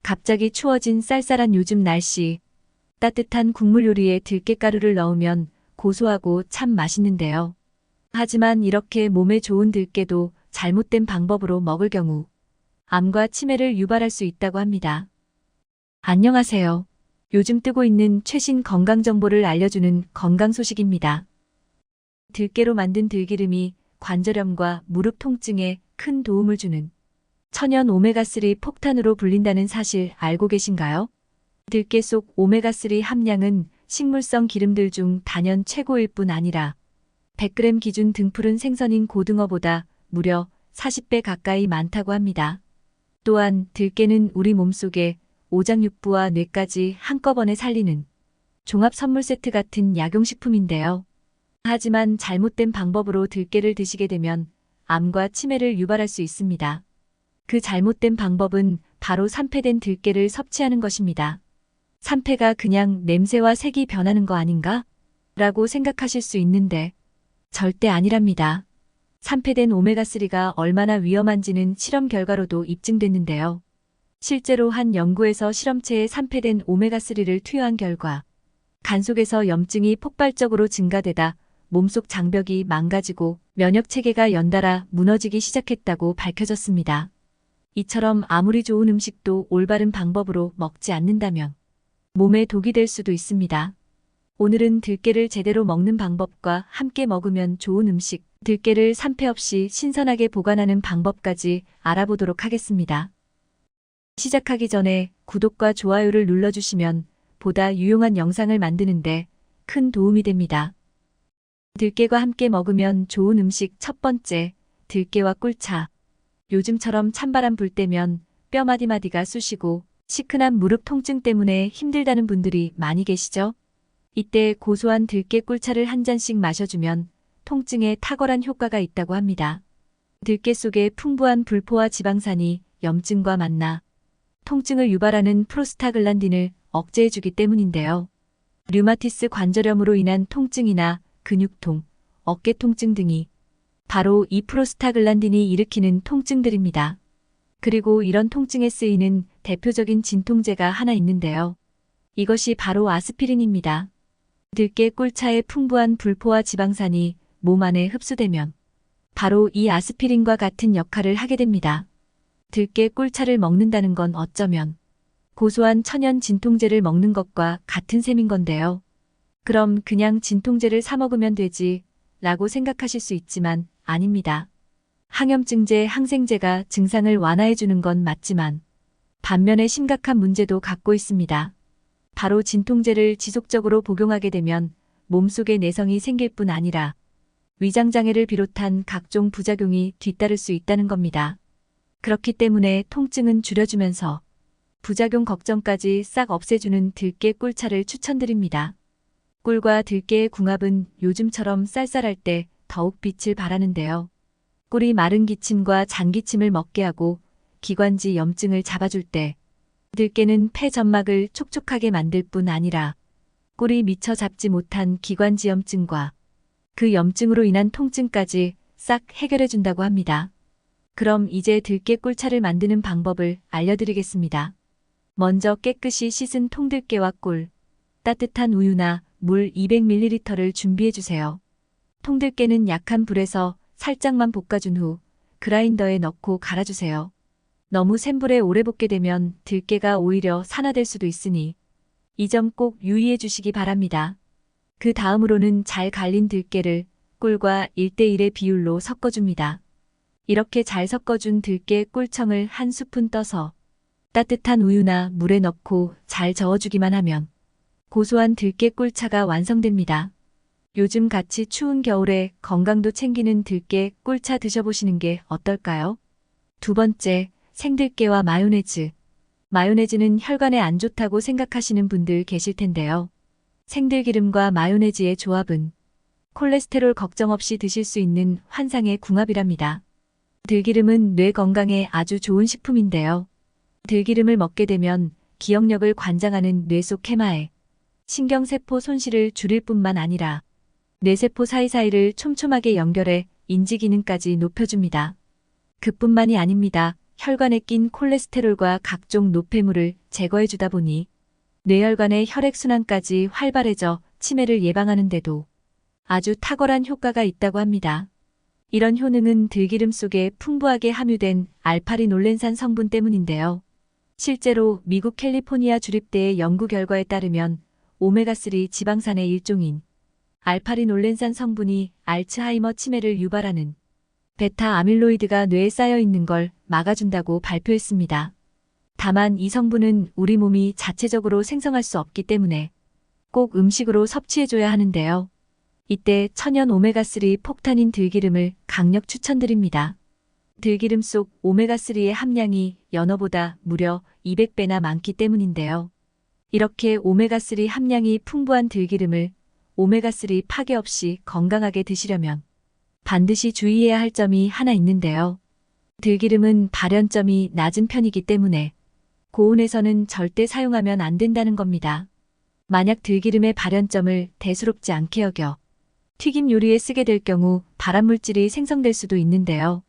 갑자기 추워진 쌀쌀한 요즘 날씨. 따뜻한 국물 요리에 들깨가루를 넣으면 고소하고 참 맛있는데요. 하지만 이렇게 몸에 좋은 들깨도 잘못된 방법으로 먹을 경우 암과 치매를 유발할 수 있다고 합니다. 안녕하세요. 요즘 뜨고 있는 최신 건강 정보를 알려주는 건강 소식입니다. 들깨로 만든 들기름이 관절염과 무릎 통증에 큰 도움을 주는 천연 오메가3 폭탄으로 불린다는 사실 알고 계신가요? 들깨 속 오메가3 함량은 식물성 기름들 중 단연 최고일 뿐 아니라 100g 기준 등푸른 생선인 고등어보다 무려 40배 가까이 많다고 합니다. 또한 들깨는 우리 몸속에 오장육부와 뇌까지 한꺼번에 살리는 종합 선물 세트 같은 약용식품인데요. 하지만 잘못된 방법으로 들깨를 드시게 되면 암과 치매를 유발할 수 있습니다. 그 잘못된 방법은 바로 산패된 들깨를 섭취하는 것입니다. 산패가 그냥 냄새와 색이 변하는 거 아닌가? 라고 생각하실 수 있는데 절대 아니랍니다. 산패된 오메가3가 얼마나 위험한지는 실험 결과로도 입증됐는데요. 실제로 한 연구에서 실험체에 산패된 오메가3를 투여한 결과 간 속에서 염증이 폭발적으로 증가되다 몸속 장벽이 망가지고 면역체계가 연달아 무너지기 시작했다고 밝혀졌습니다. 이처럼 아무리 좋은 음식도 올바른 방법으로 먹지 않는다면 몸에 독이 될 수도 있습니다. 오늘은 들깨를 제대로 먹는 방법과 함께 먹으면 좋은 음식, 들깨를 산패 없이 신선하게 보관하는 방법까지 알아보도록 하겠습니다. 시작하기 전에 구독과 좋아요를 눌러주시면 보다 유용한 영상을 만드는데 큰 도움이 됩니다. 들깨와 함께 먹으면 좋은 음식 첫 번째, 들깨와 꿀차. 요즘처럼 찬바람 불 때면 뼈 마디마디가 쑤시고 시큰한 무릎 통증 때문에 힘들다는 분들이 많이 계시죠? 이때 고소한 들깨 꿀차를 한 잔씩 마셔주면 통증에 탁월한 효과가 있다고 합니다. 들깨 속에 풍부한 불포화 지방산이 염증과 만나 통증을 유발하는 프로스타글란딘을 억제해주기 때문인데요. 류마티스 관절염으로 인한 통증이나 근육통, 어깨 통증 등이 바로 이 프로스타글란딘이 일으키는 통증들입니다. 그리고 이런 통증에 쓰이는 대표적인 진통제가 하나 있는데요. 이것이 바로 아스피린입니다. 들깨 꿀차의 풍부한 불포화 지방산이 몸 안에 흡수되면 바로 이 아스피린과 같은 역할을 하게 됩니다. 들깨 꿀차를 먹는다는 건 어쩌면 고소한 천연 진통제를 먹는 것과 같은 셈인 건데요. 그럼 그냥 진통제를 사 먹으면 되지 라고 생각하실 수 있지만 아닙니다. 항염증제, 항생제가 증상을 완화해주는 건 맞지만 반면에 심각한 문제도 갖고 있습니다. 바로 진통제를 지속적으로 복용하게 되면 몸속에 내성이 생길 뿐 아니라 위장장애를 비롯한 각종 부작용이 뒤따를 수 있다는 겁니다. 그렇기 때문에 통증은 줄여주면서 부작용 걱정까지 싹 없애주는 들깨 꿀차를 추천드립니다. 꿀과 들깨의 궁합은 요즘처럼 쌀쌀할 때 더욱 빛을 발하는데요. 꿀이 마른 기침과 잔기침을 먹게 하고 기관지 염증을 잡아줄 때 들깨는 폐 점막을 촉촉하게 만들 뿐 아니라 꿀이 미처 잡지 못한 기관지 염증과 그 염증으로 인한 통증까지 싹 해결해준다고 합니다. 그럼 이제 들깨 꿀차를 만드는 방법을 알려드리겠습니다. 먼저 깨끗이 씻은 통들깨와 꿀, 따뜻한 우유나 물 200ml를 준비해주세요. 통들깨는 약한 불에서 살짝만 볶아준 후 그라인더에 넣고 갈아주세요. 너무 센 불에 오래 볶게 되면 들깨가 오히려 산화될 수도 있으니 이 점 꼭 유의해 주시기 바랍니다. 그 다음으로는 잘 갈린 들깨를 꿀과 1:1의 비율로 섞어줍니다. 이렇게 잘 섞어준 들깨 꿀청을 한 스푼 떠서 따뜻한 우유나 물에 넣고 잘 저어주기만 하면 고소한 들깨 꿀차가 완성됩니다. 요즘 같이 추운 겨울에 건강도 챙기는 들깨 꿀차 드셔보시는 게 어떨까요? 두 번째, 생들깨와 마요네즈. 마요네즈는 혈관에 안 좋다고 생각하시는 분들 계실 텐데요. 생들기름과 마요네즈의 조합은 콜레스테롤 걱정 없이 드실 수 있는 환상의 궁합이랍니다. 들기름은 뇌 건강에 아주 좋은 식품인데요. 들기름을 먹게 되면 기억력을 관장하는 뇌 속 해마에 신경세포 손실을 줄일 뿐만 아니라 뇌세포 사이사이를 촘촘하게 연결해 인지 기능까지 높여줍니다. 그뿐만이 아닙니다. 혈관에 낀 콜레스테롤과 각종 노폐물을 제거해주다 보니 뇌혈관의 혈액순환까지 활발해져 치매를 예방하는데도 아주 탁월한 효과가 있다고 합니다. 이런 효능은 들기름 속에 풍부하게 함유된 알파리놀렌산 성분 때문인데요. 실제로 미국 캘리포니아 주립대의 연구 결과에 따르면 오메가3 지방산의 일종인 알파리놀렌산 성분이 알츠하이머 치매를 유발하는 베타 아밀로이드가 뇌에 쌓여 있는 걸 막아준다고 발표했습니다. 다만 이 성분은 우리 몸이 자체적으로 생성할 수 없기 때문에 꼭 음식으로 섭취해줘야 하는데요. 이때 천연 오메가3 폭탄인 들기름을 강력 추천드립니다. 들기름 속 오메가3의 함량이 연어보다 무려 200배나 많기 때문인데요. 이렇게 오메가3 함량이 풍부한 들기름을 오메가3 파괴 없이 건강하게 드시려면 반드시 주의해야 할 점이 하나 있는데요. 들기름은 발연점이 낮은 편이기 때문에 고온에서는 절대 사용하면 안 된다는 겁니다. 만약 들기름의 발연점을 대수롭지 않게 여겨 튀김 요리에 쓰게 될 경우 발암물질이 생성될 수도 있는데요.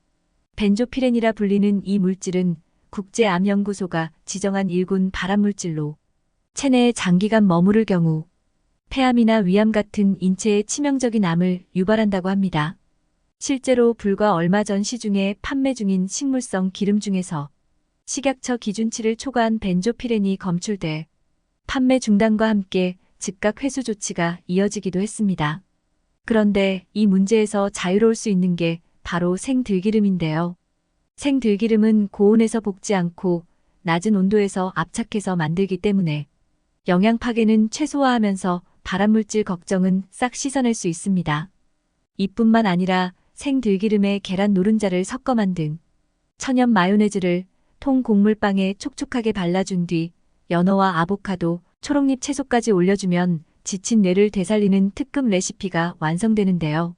벤조피렌이라 불리는 이 물질은 국제암연구소가 지정한 1군 발암물질로 체내에 장기간 머무를 경우 폐암이나 위암 같은 인체에 치명적인 암을 유발한다고 합니다. 실제로 불과 얼마 전 시중에 판매 중인 식물성 기름 중에서 식약처 기준치를 초과한 벤조피렌이 검출돼 판매 중단과 함께 즉각 회수 조치가 이어지기도 했습니다. 그런데 이 문제에서 자유로울 수 있는 게 바로 생들기름인데요. 생들기름은 고온에서 볶지 않고 낮은 온도에서 압착해서 만들기 때문에 영양 파괴는 최소화하면서 발암물질 걱정은 싹 씻어낼 수 있습니다. 이뿐만 아니라 생들기름에 계란 노른자를 섞어 만든 천연 마요네즈를 통 곡물빵에 촉촉하게 발라준 뒤 연어와 아보카도, 초록잎 채소까지 올려주면 지친 뇌를 되살리는 특급 레시피가 완성되는데요.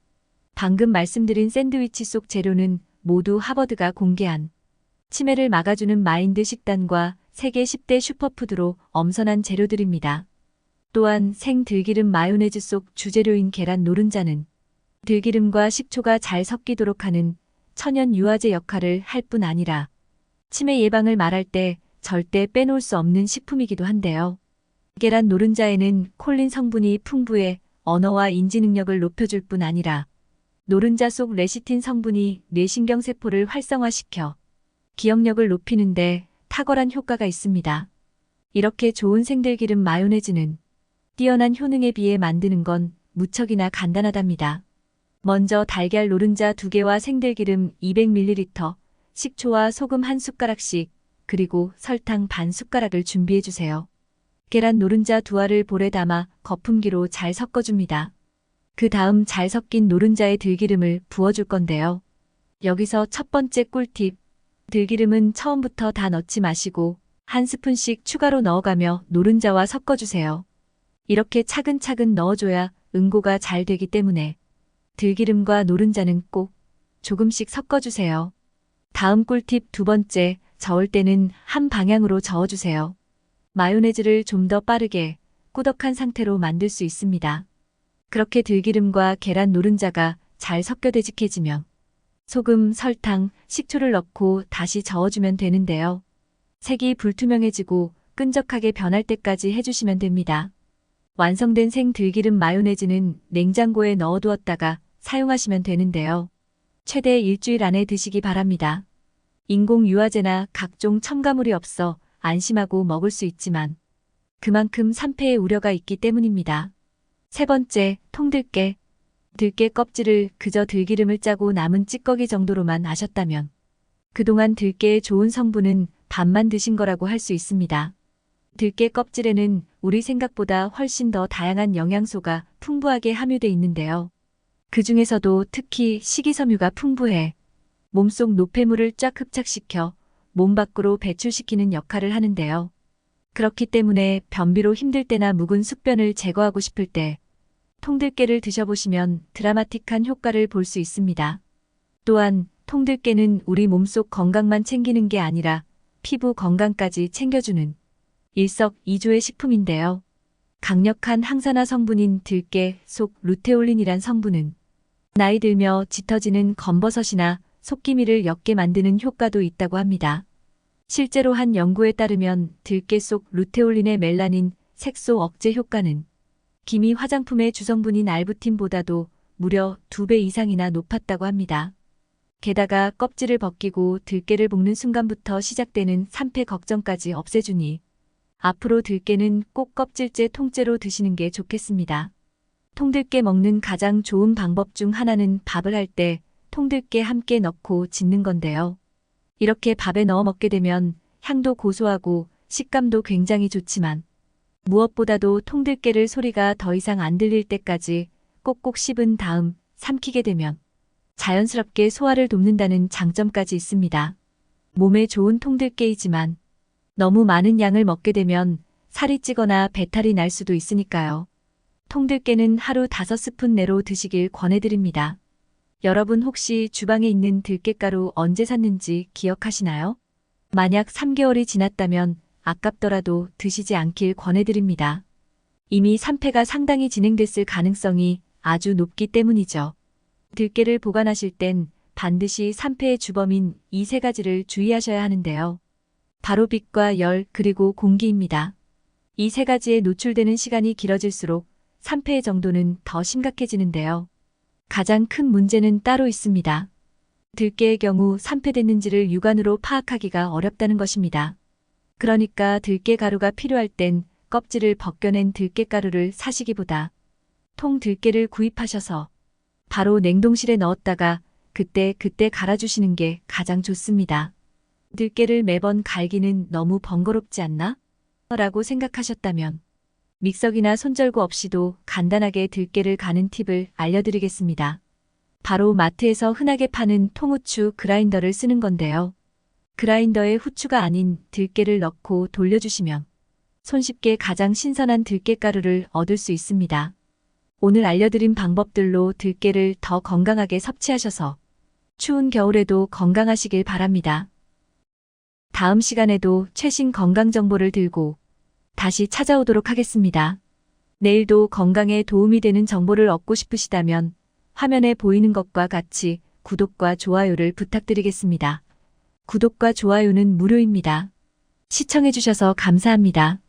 방금 말씀드린 샌드위치 속 재료는 모두 하버드가 공개한 치매를 막아주는 마인드 식단과 세계 10대 슈퍼푸드로 엄선한 재료들입니다. 또한 생들기름 마요네즈 속 주재료인 계란 노른자는 들기름과 식초가 잘 섞이도록 하는 천연 유화제 역할을 할 뿐 아니라 치매 예방을 말할 때 절대 빼놓을 수 없는 식품이기도 한데요. 계란 노른자에는 콜린 성분이 풍부해 언어와 인지 능력을 높여줄 뿐 아니라 노른자 속 레시틴 성분이 뇌신경세포를 활성화시켜 기억력을 높이는데 탁월한 효과가 있습니다. 이렇게 좋은 생들기름 마요네즈는 뛰어난 효능에 비해 만드는 건 무척이나 간단하답니다. 먼저 달걀 노른자 2개와 생들기름 200ml, 식초와 소금 1숟가락씩, 그리고 설탕 반 숟가락을 준비해주세요. 계란 노른자 2알을 볼에 담아 거품기로 잘 섞어줍니다. 그 다음 잘 섞인 노른자에 들기름을 부어줄 건데요. 여기서 첫 번째 꿀팁, 들기름은 처음부터 다 넣지 마시고 한 스푼씩 추가로 넣어가며 노른자와 섞어주세요. 이렇게 차근차근 넣어줘야 응고가 잘 되기 때문에 들기름과 노른자는 꼭 조금씩 섞어주세요. 다음 꿀팁 2번째, 저을 때는 한 방향으로 저어주세요. 마요네즈를 좀 더 빠르게 꾸덕한 상태로 만들 수 있습니다. 그렇게 들기름과 계란 노른자가 잘 섞여 되직해지면 소금, 설탕, 식초를 넣고 다시 저어주면 되는데요. 색이 불투명해지고 끈적하게 변할 때까지 해주시면 됩니다. 완성된 생들기름 마요네즈는 냉장고에 넣어두었다가 사용하시면 되는데요. 최대 일주일 안에 드시기 바랍니다. 인공 유화제나 각종 첨가물이 없어 안심하고 먹을 수 있지만 그만큼 산패의 우려가 있기 때문입니다. 세 번째, 통들깨. 들깨 껍질을 그저 들기름을 짜고 남은 찌꺼기 정도로만 아셨다면 그동안 들깨의 좋은 성분은 반만 드신 거라고 할 수 있습니다. 들깨 껍질에는 우리 생각보다 훨씬 더 다양한 영양소가 풍부하게 함유돼 있는데요. 그 중에서도 특히 식이섬유가 풍부해 몸속 노폐물을 쫙 흡착시켜 몸 밖으로 배출시키는 역할을 하는데요. 그렇기 때문에 변비로 힘들 때나 묵은 숙변을 제거하고 싶을 때 통들깨를 드셔보시면 드라마틱한 효과를 볼 수 있습니다. 또한 통들깨는 우리 몸속 건강만 챙기는 게 아니라 피부 건강까지 챙겨주는 일석이조의 식품인데요. 강력한 항산화 성분인 들깨 속 루테올린이란 성분은 나이 들며 짙어지는 검버섯이나 속기미를 옅게 만드는 효과도 있다고 합니다. 실제로 한 연구에 따르면 들깨 속 루테올린의 멜라닌 색소 억제 효과는 기미 화장품의 주성분인 알부틴보다도 무려 2배 이상이나 높았다고 합니다. 게다가 껍질을 벗기고 들깨를 볶는 순간부터 시작되는 산패 걱정까지 없애주니 앞으로 들깨는 꼭 껍질째 통째로 드시는 게 좋겠습니다. 통들깨 먹는 가장 좋은 방법 중 하나는 밥을 할 때 통들깨 함께 넣고 짓는 건데요. 이렇게 밥에 넣어 먹게 되면 향도 고소하고 식감도 굉장히 좋지만 무엇보다도 통들깨를 소리가 더 이상 안 들릴 때까지 꼭꼭 씹은 다음 삼키게 되면 자연스럽게 소화를 돕는다는 장점까지 있습니다. 몸에 좋은 통들깨이지만 너무 많은 양을 먹게 되면 살이 찌거나 배탈이 날 수도 있으니까요. 통들깨는 하루 5스푼 내로 드시길 권해드립니다. 여러분 혹시 주방에 있는 들깨가루 언제 샀는지 기억하시나요? 만약 3개월이 지났다면 아깝더라도 드시지 않길 권해드립니다. 이미 산패가 상당히 진행됐을 가능성이 아주 높기 때문이죠. 들깨를 보관하실 땐 반드시 산패의 주범인 이 3가지를 주의하셔야 하는데요. 바로 빛과 열 그리고 공기입니다. 이 3가지에 노출되는 시간이 길어질수록 산패의 정도는 더 심각해지는데요. 가장 큰 문제는 따로 있습니다. 들깨의 경우 산패됐는지를 육안으로 파악하기가 어렵다는 것입니다. 그러니까 들깨 가루가 필요할 땐 껍질을 벗겨낸 들깨 가루를 사시기보다 통 들깨를 구입하셔서 바로 냉동실에 넣었다가 그때 갈아주시는 게 가장 좋습니다. 들깨를 매번 갈기는 너무 번거롭지 않나? 라고 생각하셨다면 믹서기나 손절구 없이도 간단하게 들깨를 가는 팁을 알려드리겠습니다. 바로 마트에서 흔하게 파는 통후추 그라인더를 쓰는 건데요. 그라인더에 후추가 아닌 들깨를 넣고 돌려주시면 손쉽게 가장 신선한 들깨가루를 얻을 수 있습니다. 오늘 알려드린 방법들로 들깨를 더 건강하게 섭취하셔서 추운 겨울에도 건강하시길 바랍니다. 다음 시간에도 최신 건강 정보를 들고 다시 찾아오도록 하겠습니다. 내일도 건강에 도움이 되는 정보를 얻고 싶으시다면 화면에 보이는 것과 같이 구독과 좋아요를 부탁드리겠습니다. 구독과 좋아요는 무료입니다. 시청해주셔서 감사합니다.